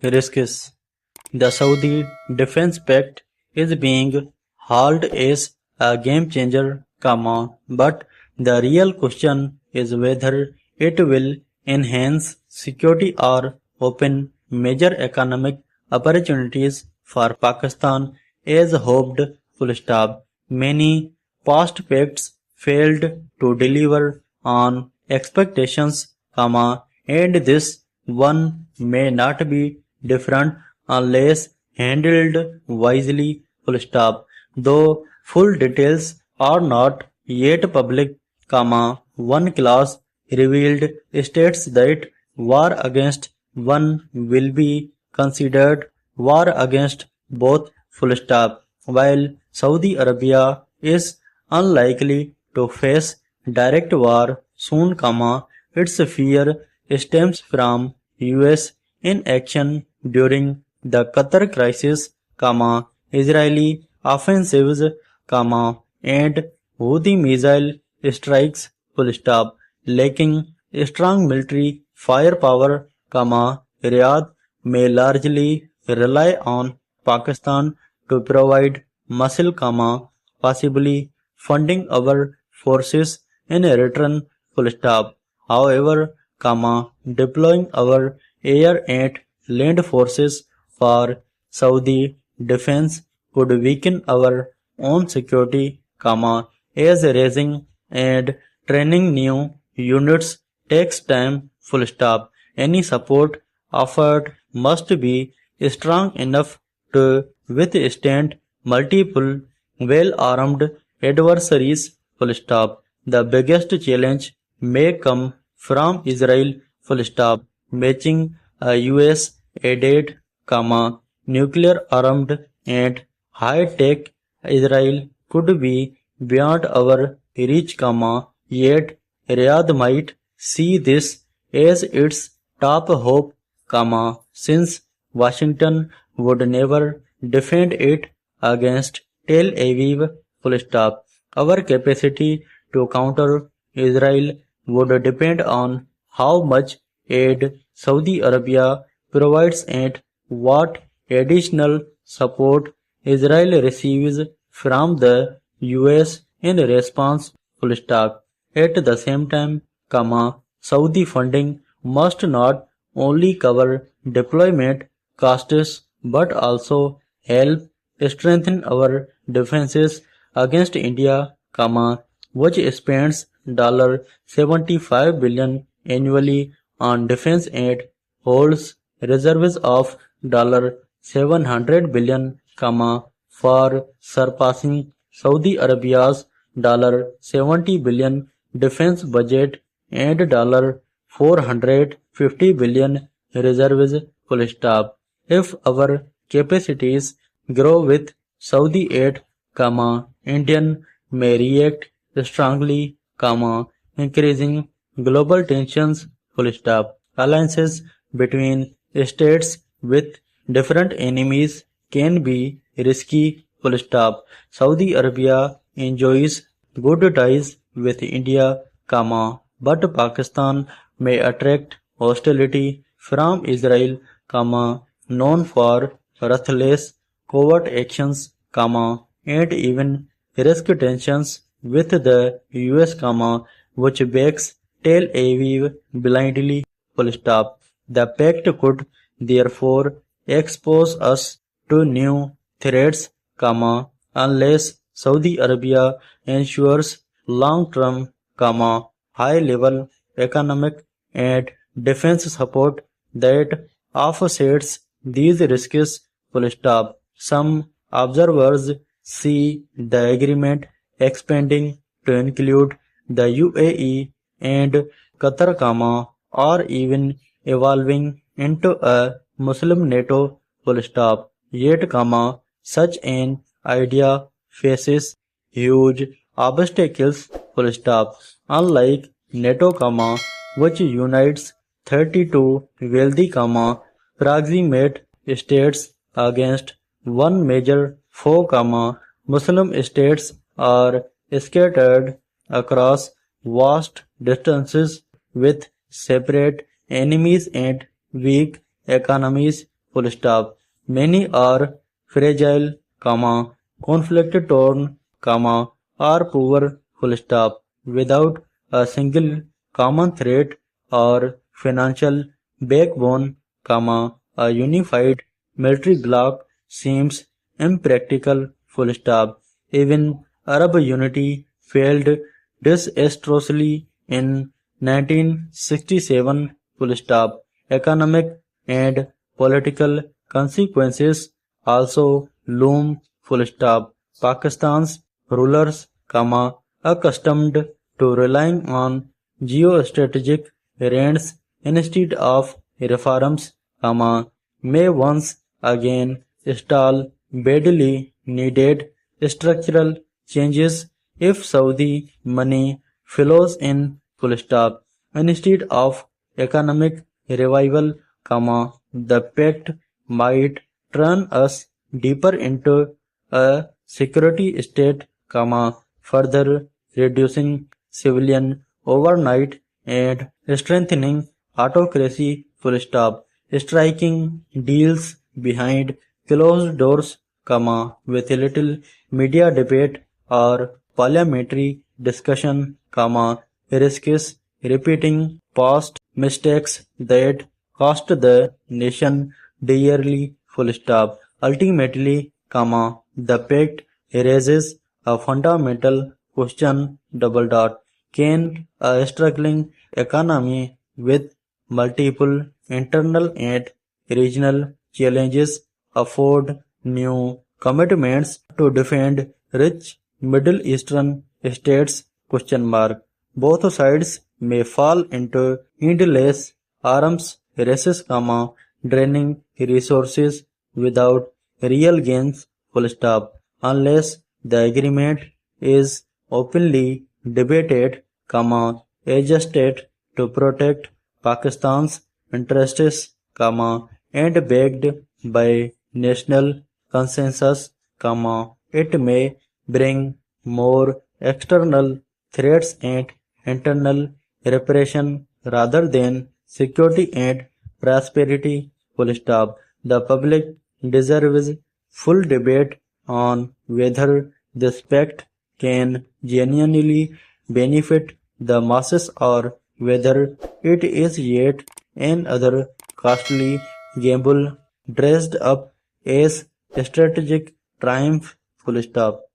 risks. The Saudi Defense Pact is being hailed as a game changer, but the real question is whether it will enhance security or open major economic opportunities for Pakistan as hoped. Full stop. Many past pacts failed to deliver on expectations, and this one may not be different unless handled wisely. Full stop. Though full details are not yet public, one clause revealed states that war against one will be considered war against both. Full stop. While Saudi Arabia is unlikely to face direct war soon, its fear stems from US inaction during the Qatar crisis, Israeli offensives, and Houthi missile strikes. Full stop. Lacking strong military firepower, Riyadh may largely rely on Pakistan to provide muscle, possibly funding our forces in return. Full stop. However, deploying our air and land forces for Saudi defense could weaken our own security, as raising and training new units takes time. Full stop. Any support offered must be strong enough to withstand multiple well-armed adversaries. Full stop. The biggest challenge may come from Israel. Full stop. Matching a US-aided, nuclear-armed and high-tech Israel could be beyond our reach, yet Riyadh might see this as its top hope, since Washington would never defend it against Tel Aviv. Full stop. Our capacity to counter Israel would depend on how much aid Saudi Arabia provides and what additional support Israel receives from the US in response. Full stop. At the same time, Saudi funding must not only cover deployment costs but also help strengthen our defenses against India, which spends $75 billion annually on defense and holds reserves of $700 billion, for surpassing Saudi Arabia's $70 billion defense budget and $450 billion reserves. Full stop. If our capacities grow with Saudi aid, Indian may react strongly, increasing global tensions. Full stop. Alliances between states with different enemies can be risky. Full stop. Saudi Arabia enjoys good ties with India, but Pakistan may attract hostility from Israel, known for ruthless covert actions, and even risk tensions with the US, which backs Tel Aviv blindly. Full stop. The pact could therefore expose us to new threats, unless Saudi Arabia ensures long-term, high-level economic and defense support that offsets these risks. Full stop. Some observers see the agreement expanding to include the UAE and Qatar, or even evolving into a Muslim NATO. Full stop. Yet, such an idea faces huge obstacles. Full stop. Unlike NATO, which unites 32 wealthy, proximate states against one major foe, Muslim states are scattered across vast distances with separate enemies and weak economies. full stop. Many are fragile, comma, conflict torn, comma, or poor, full stop, without a single common thread or financial backbone, comma, a unified military bloc seems impractical, full stop. Even Arab unity failed disastrously in 1967, full stop. Economic and political consequences also loom, full stop. Pakistan's rulers, comma, accustomed to relying on geostrategic rents instead of reforms, comma, may once again stall badly needed structural changes if Saudi money flows in, full stop. Instead of economic revival, comma, the pact might turn us deeper into a security state, comma, further reducing civilian overnight and strengthening autocracy, full stop. Striking deals behind closed doors, comma, with little media debate or parliamentary discussion, comma, risks repeating past mistakes that cost the nation dearly, full stop. Ultimately, comma, the pact raises a fundamental question, double dot. Can a struggling economy with multiple internal and regional challenges afford new commitments to defend rich Middle Eastern states? Question mark. Both sides may fall into endless arms races, comma, draining resources without real gains, full stop, unless the agreement is openly debated, comma, adjusted to protect Pakistan's interests, comma, and backed by national consensus, comma, it may bring more external threats and internal repression rather than security and prosperity, full stop. The public deserves full debate on whether this pact can genuinely benefit the masses or whether it is yet another costly gamble dressed up as strategic triumph, full stop.